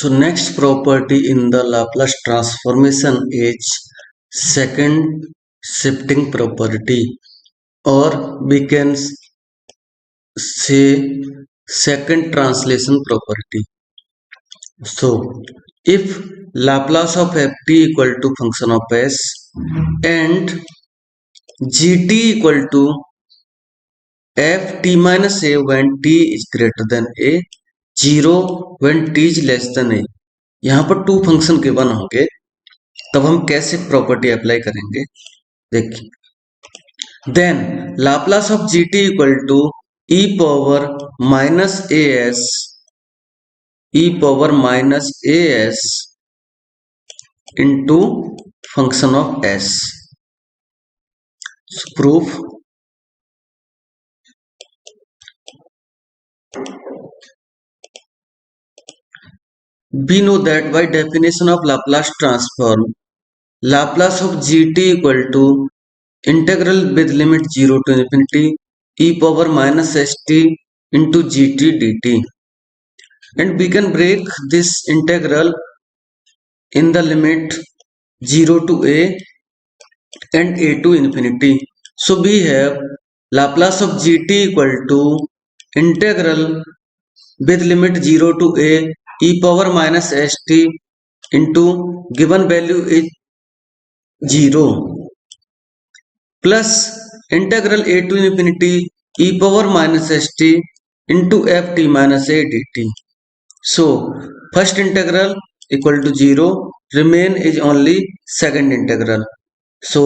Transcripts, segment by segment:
So next property in the Laplace transformation is second shifting property, or we can say second translation property. So if Laplace of ft equal to function of s and gt equal to ft minus a when t is greater than a, 0 when t is less than a, यहाँ पर to function given होंगे, तब हम कैसे property apply करेंगे देखिए। Then Laplace of g t equal to e power minus a s into function of s. Proof we know that by definition of Laplace transform, Laplace of gt equal to integral with limit 0 to infinity e power minus st into gt dt, and we can break this integral in the limit 0 to a and a to infinity. So we have Laplace of gt equal to integral with limit 0 to a e power minus st into given value is 0 plus integral a to infinity e power minus st into ft minus a dt. So first integral equal to 0, remain is only second integral. So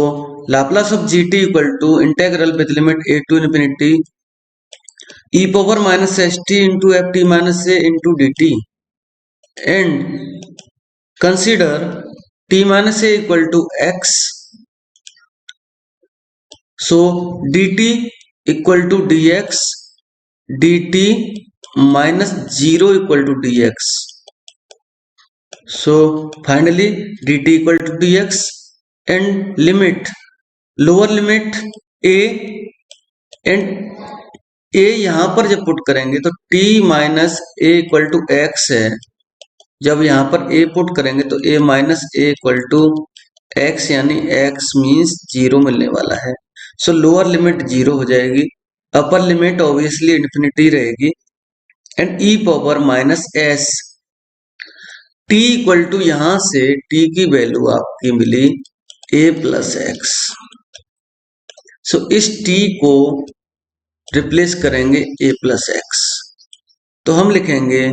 Laplace of gt equal to integral with limit a to infinity e power minus st into ft minus a into dt, and consider t minus a equal to x. So dt equal to dx, dt minus 0 equal to dx. So finally dt equal to dx, and limit lower limit a, and a यहां पर जब put करेंगे तो t minus a equal to x है, जब यहां पर a put करेंगे तो a minus a equal to x, यानी x मीन्स 0 मिलने वाला है। सो लोअर लिमिट 0 हो जाएगी, अपर लिमिट ऑब्वियसली इन्फिनिटी रहेगी, and e power minus s t equal to यहां से t की वैल्यू आपकी मिली a प्लस एक्स। सो इस t को रिप्लेस करेंगे a प्लस एक्स, तो हम लिखेंगे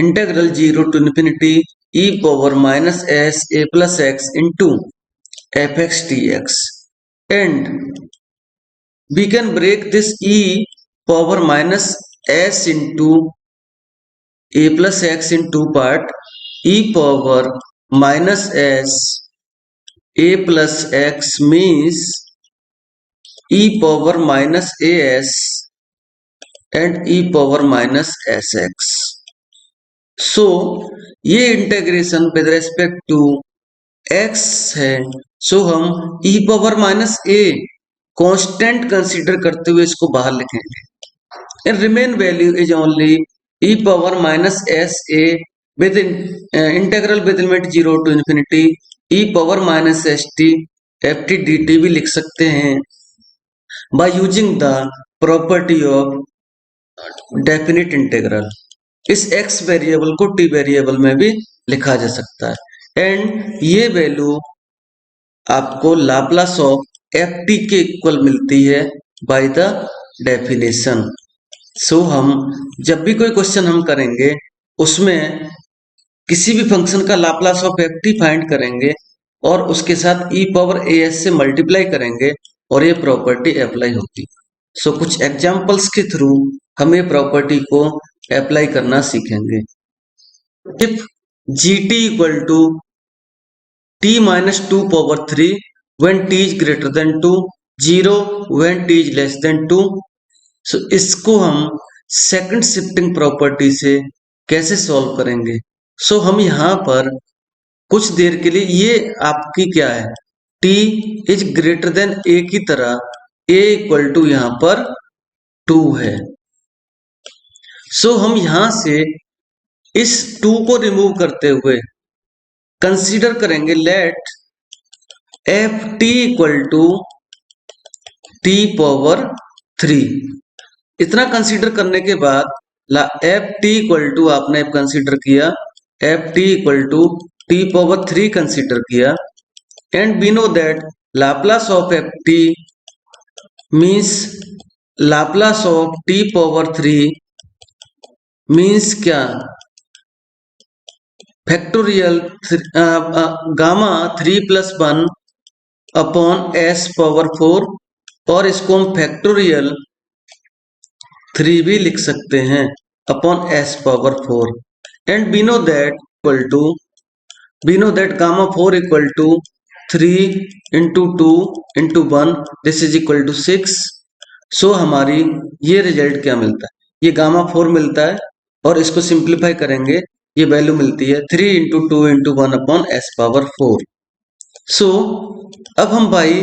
integral 0 to infinity e power minus s a plus x into f x t x, and we can break this e power minus s into a plus x in two part, e power minus s a plus x means e power minus a s and e power minus s x. So ये integration with respect to x है, so हम e power minus a constant consider करते हुए इसको बाहर लिखेंगे, and remain value is only e power minus s a with integral with limit 0 to infinity e power minus s t f t d t भी लिख सकते हैं by using the property of definite integral. इस x variable को t variable में भी लिखा जा सकता है, एंड ये वैल्यू आपको लाप्लास ऑफ एफ टी के इक्वल मिलती है बाय द डेफिनेशन। सो हम जब भी कोई क्वेश्चन हम करेंगे उसमें किसी भी फंक्शन का Laplace of f T find करेंगे और उसके साथ e पावर ए एस से मल्टीप्लाई करेंगे और ये प्रॉपर्टी अप्लाई होती। सो कुछ एग्जांपल्स के थ्रू हम ये प्रॉपर्टी को अप्लाई करना सीखेंगे। If gt equal to t minus 2 power 3 when t is greater than 2, 0 when t is less than 2। So इसको हम सेकंड शिफ्टिंग प्रॉपर्टी से कैसे सॉल्व करेंगे। सो हम यहाँ पर कुछ देर के लिए ये आपकी क्या है, t is greater then a की तरह a इक्वल टू यहाँ पर 2 है। सो हम यहां से इस 2 को रिमूव करते हुए कंसीडर करेंगे let f t equal to t power 3। इतना कंसीडर करने के बाद एफ टी इक्वल टू आपने कंसीडर किया, f t equal to t power 3 consider किया, and we know that Laplace of f t means Laplace of t power 3 means क्या, factorial gamma 3+1 upon s power 4, और इसको हम factorial 3 भी लिख सकते हैं upon s power 4। And we know that gamma 4 equal to 3 into 2 into 1 this is equal to 6। So हमारी ये रिजल्ट क्या मिलता है, ये गामा 4 मिलता है, और इसको सिंप्लीफाई करेंगे ये वैल्यू मिलती है 3 into 2 into 1 upon s power 4। सो अब हम भाई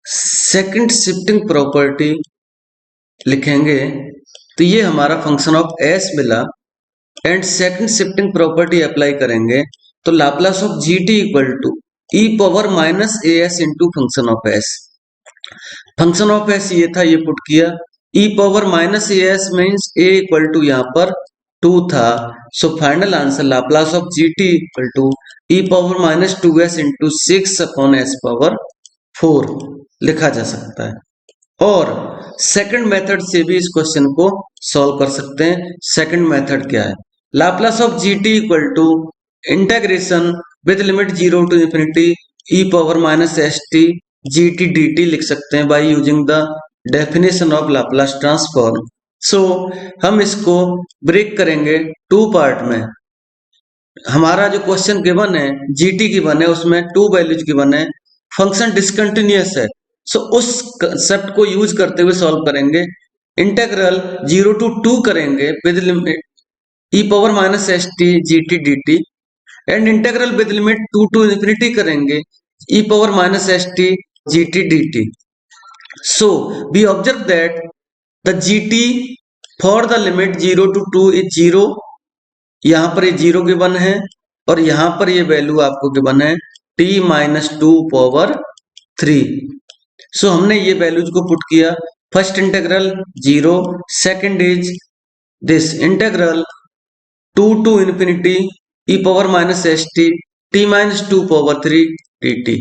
सेकंड शिफ्टिंग प्रॉपर्टी लिखेंगे, तो ये हमारा फंक्शन ऑफ एस मिला, and second shifting property apply करेंगे तो Laplace of g t equal to e power minus a s into function of s. Function of s ये था, ये पुट किया, e power minus a s means a equal to यहाँ पर 2 था, so final answer Laplace of g t equal to e power minus 2s into 6 upon s power 4 लिखा जा सकता है। और सेकंड मेथड से भी इस क्वेश्चन को सॉल्व कर सकते हैं। सेकंड मेथड क्या है, Laplace of g t equal to integration with limit 0 to infinity e power minus s t g t d t लिख सकते हैं by using the definition of Laplace transform. So हम इसको ब्रेक करेंगे 2 part में। हमारा जो क्वेश्चन गिवन है जीटी गिवन है, उसमें 2 वैल्यूज गिवन है, फंक्शन डिसकंटिन्यूअस है, सो उस कंसेप्ट को यूज करते हुए सॉल्व करेंगे। इंटेग्रल 0 टू 2 करेंगे with limit e power minus s t g t d t, and integral with limit 2 to infinity करेंगे e power minus s t g t d t. So we observe that the g t for the limit 0 to 2 is 0, यहां पर ये 0 given है, और यहां पर ये value आपको गिवन है t माइनस 2 पावर 3। सो हमने ये वैल्यूज को पुट किया, first integral 0, second is this integral 2 to infinity e power minus s t t minus 2 power 3 d t.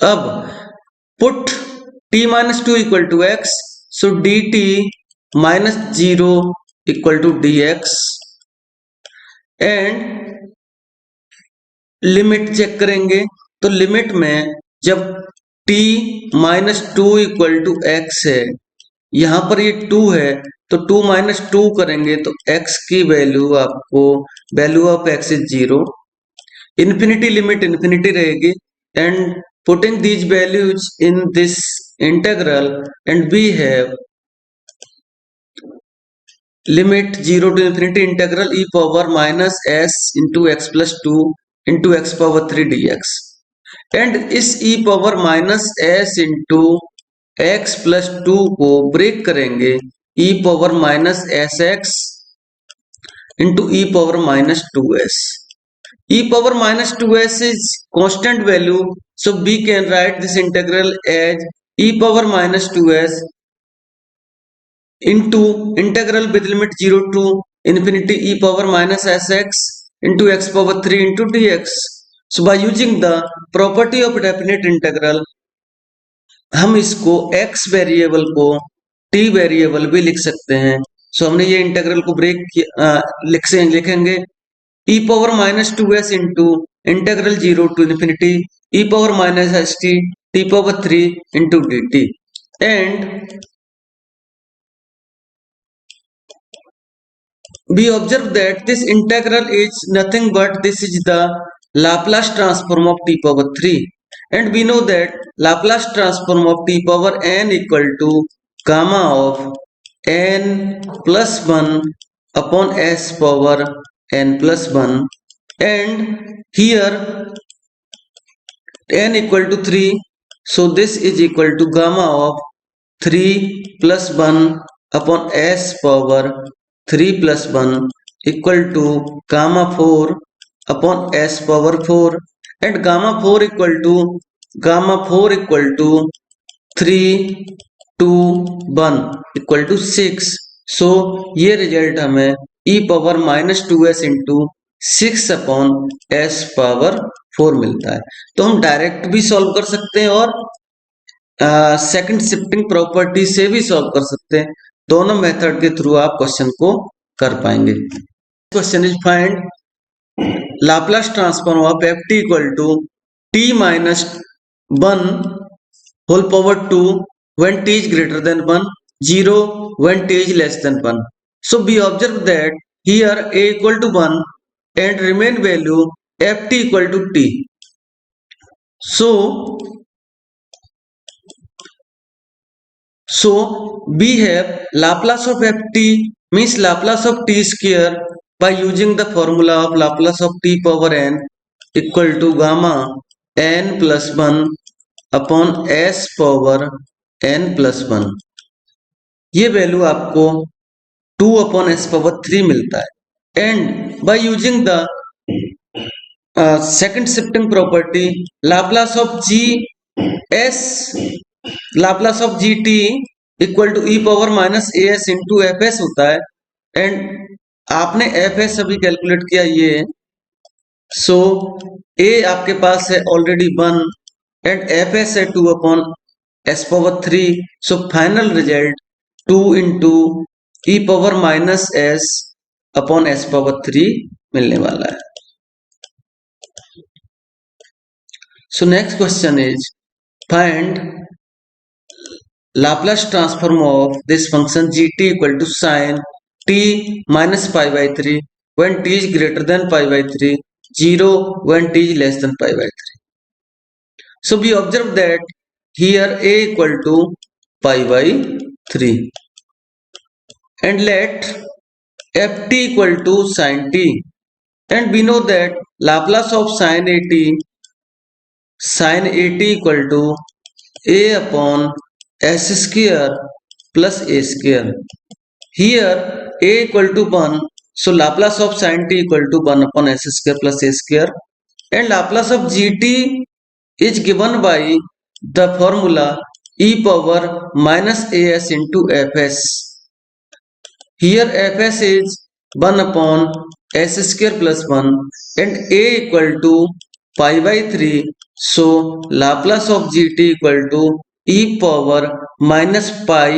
अब put t minus 2 equal to x, so d t minus 0 equal to d x, and limit check करेंगे, तो limit में जब t minus 2 equal to x है, यहां पर ये 2 है, तो 2 माइनस 2 करेंगे तो x की वैल्यू आपको, value of x is 0, infinity limit infinity रहेगी, and putting these values in this integral and we have limit 0 to infinity integral e power minus s into x plus 2 into x power 3 d x, and इस e power minus s into x plus 2 को break करेंगे e power minus s x into e power minus 2s। E power minus 2s is constant value, so we can write this integral as e power minus 2s into integral with limit 0 to infinity e power minus sx into x power 3 into dx. So by using the property of definite integral हम इसको x variable को t variable भी लिख सकते हैं। सो हमने ये integral को ब्रेक लिखेंगे e power minus 2s into integral 0 to infinity e power minus s t t power 3 into d t, and we observe that this integral is nothing but this is the Laplace transform of t power 3, and we know that Laplace transform of t power n equal to gamma of n plus 1 upon s power n plus 1, and here n equal to 3, so this is equal to gamma of 3 plus 1 upon s power 3 plus 1, equal to gamma 4 upon s power 4 and gamma 4 equal to 3 2 1 equal to 6। सो ये result हमें e power minus 2s into 6 upon s power 4 मिलता है। तो हम direct भी solve कर सकते हैं और सेकंड शिफ्टिंग प्रॉपर्टी से भी सॉल्व कर सकते हैं। दोनों मेथड के थ्रू आप क्वेश्चन को कर पाएंगे। Question is find Laplace transform of f t equal to t minus 1 whole power 2 when t is greater than 1, 0 when t is less than 1. So we observe that here a equal to 1 and remain value ft equal to t. So we have Laplace of ft means Laplace of t square by using the formula of Laplace of t power n equal to gamma n plus 1 upon s power n plus 1। ये value आपको 2 upon s power 3 मिलता है and by using the second shifting property Laplace of g s Laplace of g t equal to e power minus a s into f s होता है and आपने F S अभी calculate किया ये। सो ए आपके पास है ऑलरेडी 1 and fs है 2 upon s power 3। so final result 2 into e power minus s upon s power 3 मिलने वाला है। so next question is find Laplace transform of this function gt equal to sin t minus pi by 3 when t is greater than pi by 3, 0 when t is less than pi by 3। So we observe that here a equal to pi by 3 and let ft equal to sin t and we know that Laplace of sin at equal to a upon s square plus a square। Here a equal to 1, so Laplace of sin t equal to 1 upon s square plus a square and Laplace of gt is given by the formula e power minus as into fs। Here fs is 1 upon s square plus 1 and a equal to pi by 3, so Laplace of gt equal to e power minus pi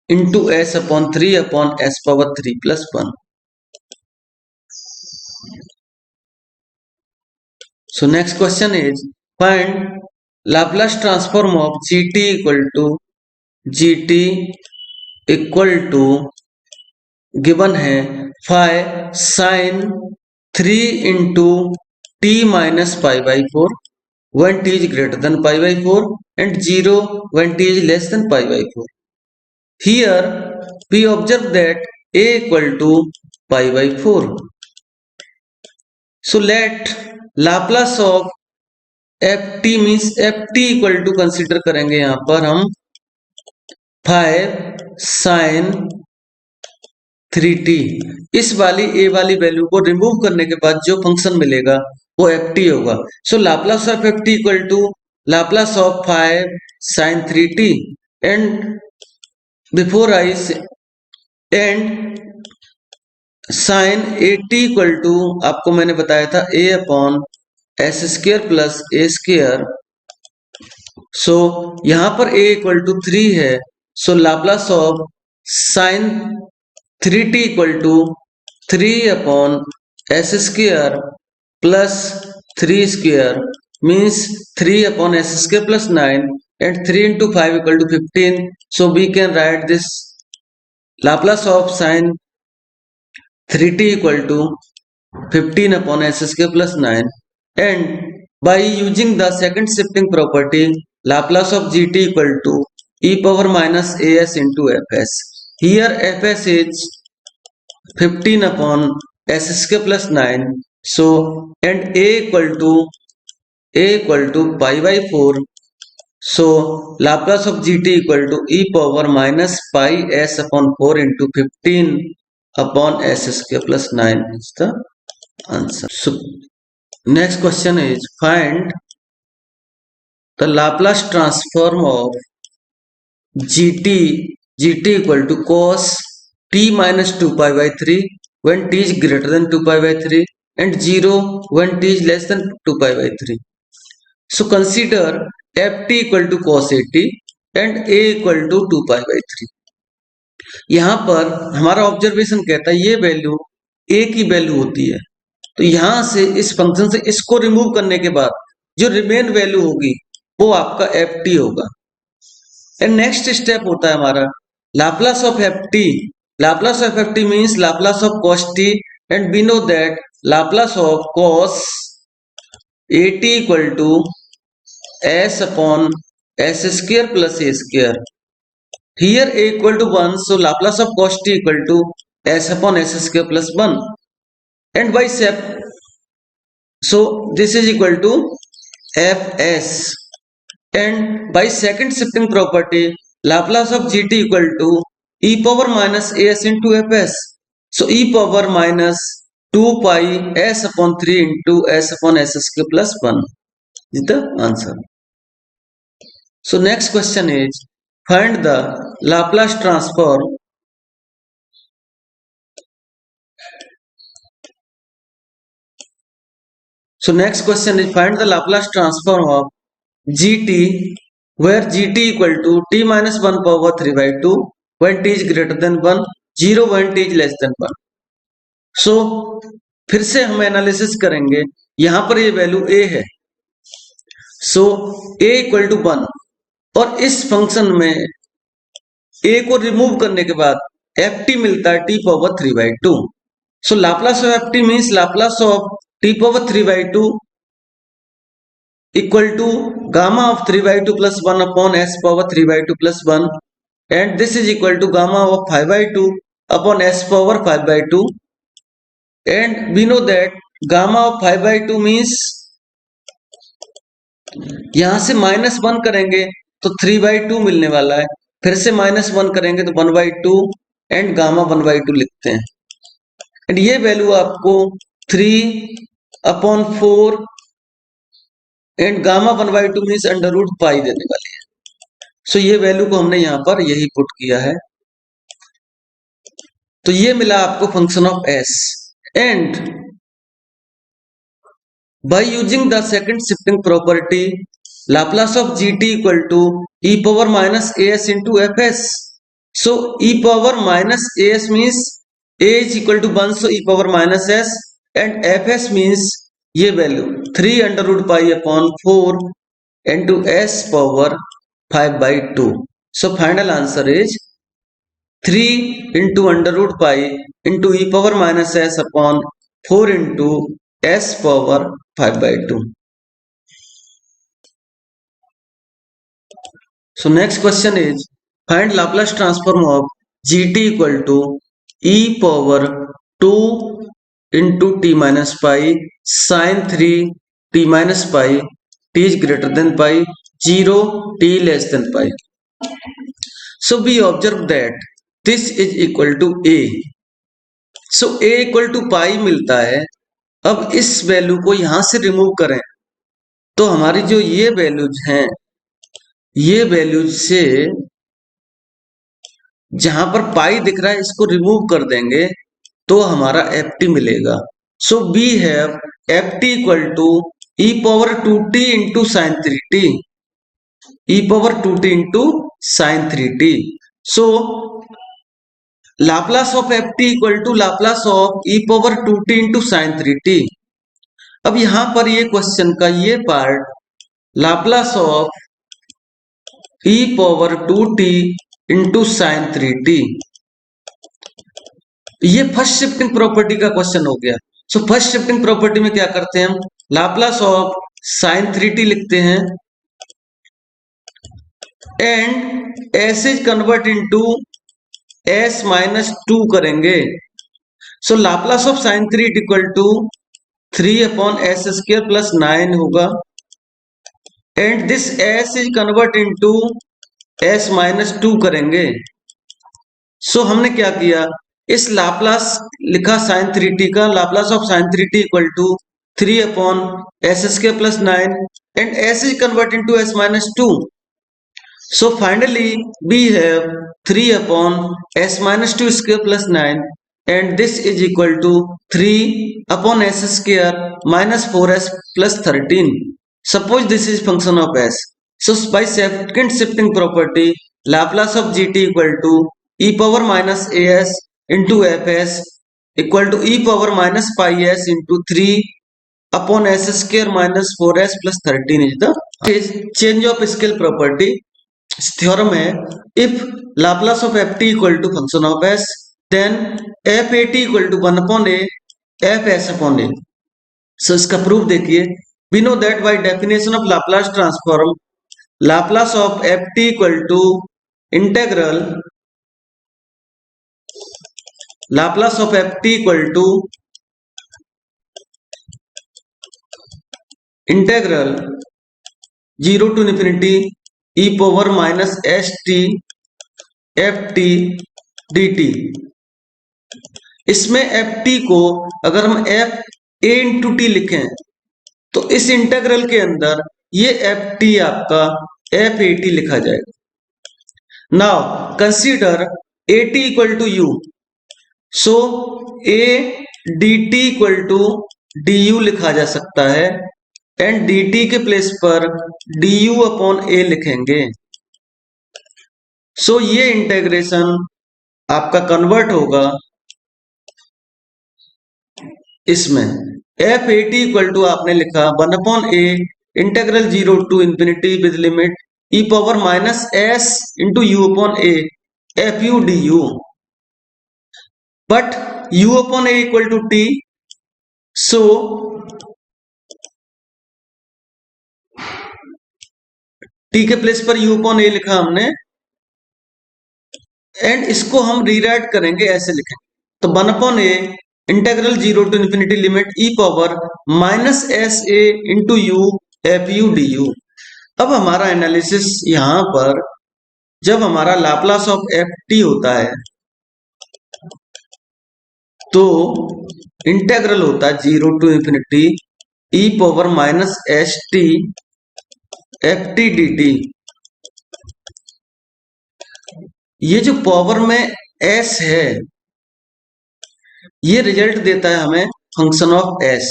into s upon 3 upon s power 3 plus 1। So next question is find Laplace transform of gt equal to given है phi sin 3 into t minus pi by 4 when t is greater than pi by 4 and 0 when t is less than pi by 4। Here we observe that a equal to pi by 4। So let Laplace of ft means ft equal to consider करेंगे यहां पर हम 5 sin 3t। इस वाली a वाली value को remove करने के बाद जो फंक्शन मिलेगा वो ft होगा। So Laplace of ft equal to Laplace of 5 sin 3t and before I and sin 8t equal to आपको मैंने बताया था a upon s square plus a square. So यहां पर a इक्वल टू 3 है, so Laplace of sin 3t equal to 3 upon s square plus 3 square means 3 upon s square plus 9 and 3 into 5 equal to 15। So we can write this Laplace of sin 3t equal to 15 upon s square plus 9 and by using the second shifting property Laplace of gt equal to e power minus as into fs। Here fs is 15 upon s square plus 9, so and a equal to pi by 4, so Laplace of gt equal to e power minus pi s upon 4 into 15 upon s square plus 9 is the answer. So next question is find the Laplace transform of gt equal to cos t minus 2 pi by 3 when t is greater than 2 pi by 3 and 0 when t is less than 2 pi by 3. So consider ft equal to cos 80 and a equal to 2 pi by 3. यहाँ पर हमारा observation कहता है ये value a की value होती है, तो यहां से इस फंक्शन से इसको रिमूव करने के बाद जो रिमेन वैल्यू होगी वो आपका ft होगा. एंड नेक्स्ट स्टेप होता है हमारा Laplace of ft. Laplace of ft means Laplace of cos t and we know that Laplace of cos 80 equal to s upon s square plus a square. Here a equal to 1, so Laplace of cos t equal to s upon s square plus 1. And by step, so this is equal to fs. And by second shifting property, Laplace of gt equal to e power minus as into fs. So e power minus 2 pi s upon 3 into s upon s square plus 1 is the answer. So next question is find the Laplace transform So next question is find the Laplace transform of gt where gt equal to t minus 1 power 3 by 2 when t is greater than 1, 0 when t is less than 1. So फिर से हम analysis करेंगे. यहां पर ये value a है, सो a equal to 1 और इस फंक्शन में a को रिमूव करने के बाद ft मिलता है t power 3 by 2. So Laplace of ft means Laplace of t power 3 by 2 equal to gamma of 3 by 2 plus 1 upon s power 3 by 2 plus 1, and this is equal to gamma of 5 by 2 upon s power 5 by 2, and we know that gamma of 5 by 2 means यहां से -1 करेंगे तो 3 by 2 मिलने वाला है, फिर से -1 करेंगे तो 1 by 2 एंड गामा 1 by 2 लिखते हैं. एंड ये वैल्यू आपको 3/4 and gamma 1 by 2 means under root pi देने वाली है. सो ये वैल्यू को हमने यहां पर यही पुट किया है, तो ये मिला आपको function of s. And by using the second shifting property Laplace of gt equal to e power minus as into fs. So e power minus as means a is equal to 1, so e power minus s and fs means ये value 3 under root pi upon 4 into s power 5 by 2. So final answer is 3 into under root pi into e power minus s upon 4 into s power 5 by 2. So next question is find Laplace transform of gt equal to e power 2 into t minus pi sin 3 t minus pi t is greater than pi 0 t less than pi. So we observe that this is equal to a. So a equal to pi मिलता है. अब इस value को यहां से remove करें तो हमारी जो ये वैल्यूज हैं, ये वैल्यूज से जहां पर पाई दिख रहा है इसको रिमूव कर देंगे तो हमारा ft मिलेगा. So we have ft equal to e power 2t into sine 3t, e power 2t into sine 3t. So Laplace of ft equal to Laplace of e power 2t into sine 3t. अब यहां पर ये question का ये part Laplace of e power 2t into sine 3t, ये first shifting property का question हो गया. सो फर्स्ट शिफ्टिंग प्रॉपर्टी में क्या करते हैं हम, लाप्लास ऑफ साइन 3t लिखते हैं and s is convert into s minus 2 करेंगे. So Laplace of sine 3 equal to 3 upon s square plus 9 होगा and this s is convert into s minus 2 करेंगे. सो हमने क्या किया, इस लाप्लास लिखा साइन 3t का, Laplace of sine 3t equal to 3 upon s square plus 9 and s is converted into s minus 2. So finally we have 3 upon s minus 2 square plus 9 and this is equal to 3 upon s square minus 4s plus 13. Suppose this is function of s. So by second shifting property, Laplace of gt equal to e power minus as into fs equal to e power minus pi s into 3 upon s square minus 4s plus 13 is the change of scale property. इस theorem है if Laplace of ft equal to function of s then f equal to 1 upon a fs upon a. So इसका proof देखिए, we know that by definition of Laplace transform, Laplace of ft equal to integral Laplace of ft equal to integral 0 to infinity e power minus st ft dt. इसमें ft को अगर हम f a into T लिखें तो इस integral के अंदर ये ft आपका f a t लिखा जाएगा. Now consider a t equal to u, so a dt equal to du लिखा जा सकता है एंड dt के प्लेस पर du अपॉन a लिखेंगे. सो ये इंटेग्रेशन आपका कन्वर्ट होगा इसमें f a t equal to आपने लिखा 1 upon a integral 0 to infinity with limit e power minus s into u upon a f u d u, but u upon a equal to T, so t के place पर u upon a लिखा हमने and इसको हम rewrite करेंगे, ऐसे लिखेंगे तो 1 upon a integral 0 to infinity limit e power minus s a into u f u d u. अब हमारा एनालिसिस यहां पर जब हमारा लाप्लास ऑफ एफ टी होता है तो इंटेग्रल होता है 0 to infinity e power minus s t f t d t. ये जो पावर में s है ये रिजल्ट देता है हमें फंक्शन ऑफ s.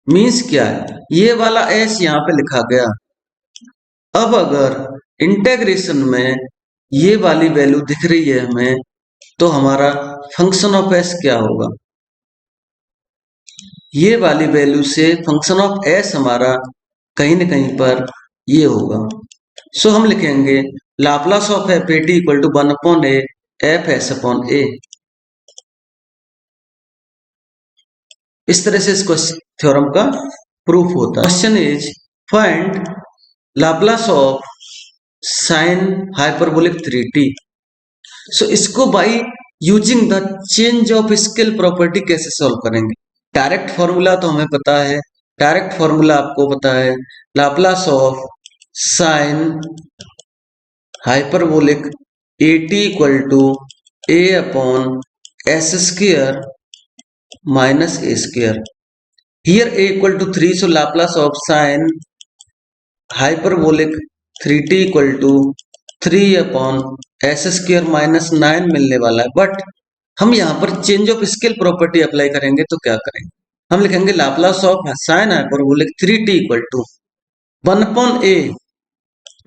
मीन्स क्या है, ये वाला s यहां पे लिखा गया. अब अगर इंटेग्रेशन में ये वाली वैल्यू दिख रही है हमें तो हमारा फंक्शन ऑफ s क्या होगा, ये वाली वैल्यू से फंक्शन ऑफ s हमारा कहीं न कहीं पर ये होगा. सो हम लिखेंगे Laplace of f a t equal to 1 upon a f s upon a. इस तरह से इसको थ्योरम का प्रूफ होता है. Question is find Laplace of sine hyperbolic 3t. So इसको by using the change of scale property कैसे solve करेंगे. डायरेक्ट फॉर्मूला तो हमें पता है, डायरेक्ट फॉर्मूला आपको पता है, Laplace of sine hyperbolic a t equal to a upon s square minus a square. Here a equal to 3, so Laplace of sine hyperbolic 3t equal to 3 upon s square minus 9 मिलने वाला है. But हम यहाँ पर change of scale property apply करेंगे तो क्या करेंगे, हम लिखेंगे Laplace of sine hyperbolic 3t equal to 1 upon a.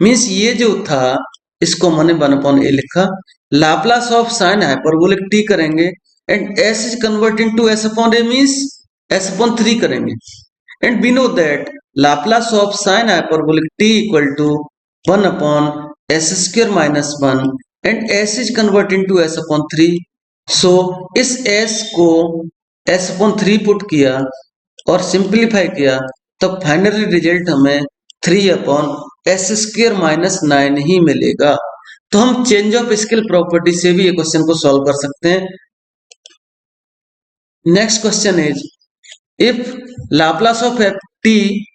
Means ये जो था इसको मैंने 1 अपॉन ए लिखा, Laplace of sine hyperbolic t करेंगे and s is converting to s upon a means s upon 3 करेंगे. And we know that Laplace of sine hyperbolic t equal to 1 upon s square minus 1 and s is converting to s upon 3. So इस s को s upon 3 put किया और simplify किया तो finally result हमें 3 upon s square minus 9 ही मिलेगा. तो हम चेंज ऑफ स्केल प्रॉपर्टी से भी ये क्वेश्चन को सॉल्व कर सकते हैं. Next question is if Laplace of f t,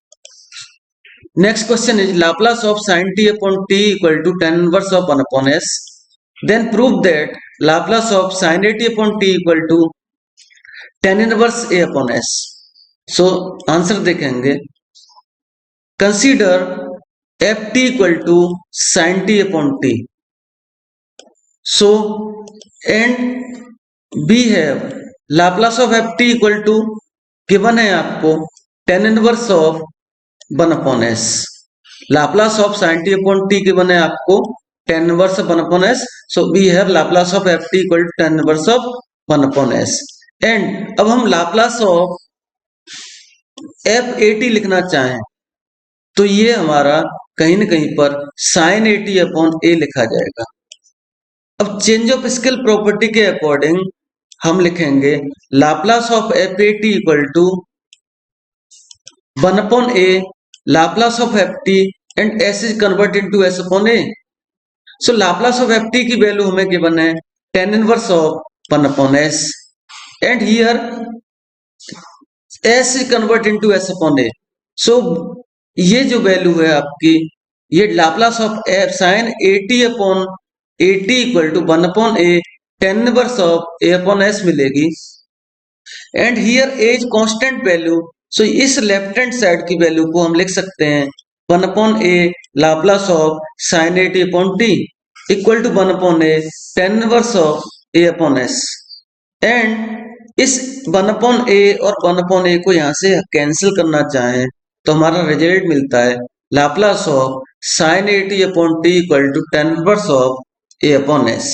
next question is Laplace of sine t upon t equal to tan inverse of 1 upon s. Then prove that Laplace of sin 80 upon t equal to tan inverse a upon s। So answer देखेंगे, consider f t equal to sin t upon t. So and we have Laplace of f t equal to given है आपको tan inverse of 1 upon s. Laplace of sin t upon t given है आपको tan inverse of 1 upon s. So we have Laplace of f t equal to tan inverse of 1 upon s. And अब हम Laplace of f a t लिखना चाहें तो ये हमारा कहीं न कहीं पर sin 80 अपॉन ए लिखा जाएगा। अब चेंज ऑफ स्केल प्रॉपर्टी के अकॉर्डिंग हम लिखेंगे Laplace of f a t equal to 1 upon a Laplace of f t and s is converted to s upon a. So Laplace of f t की value हमें given है tan inverse of 1 upon s and here s is convert into s upon a. So ये जो value है आपकी, ये Laplace of f sign 80 upon 80 equal to 1 upon a tan inverse of a upon s मिलेगी। And here a is constant value, so इस left hand side की value को हम लिख सकते हैं 1 upon a Laplace of sine 80 upon t equal to 1 upon a tan inverse of a upon s. And इस 1 upon ए और 1 अपॉन ए को यहां से कैंसिल करना चाहें तो हमारा रिजल्ट मिलता है Laplace of sine 80 upon t equal to tan inverse of a upon S.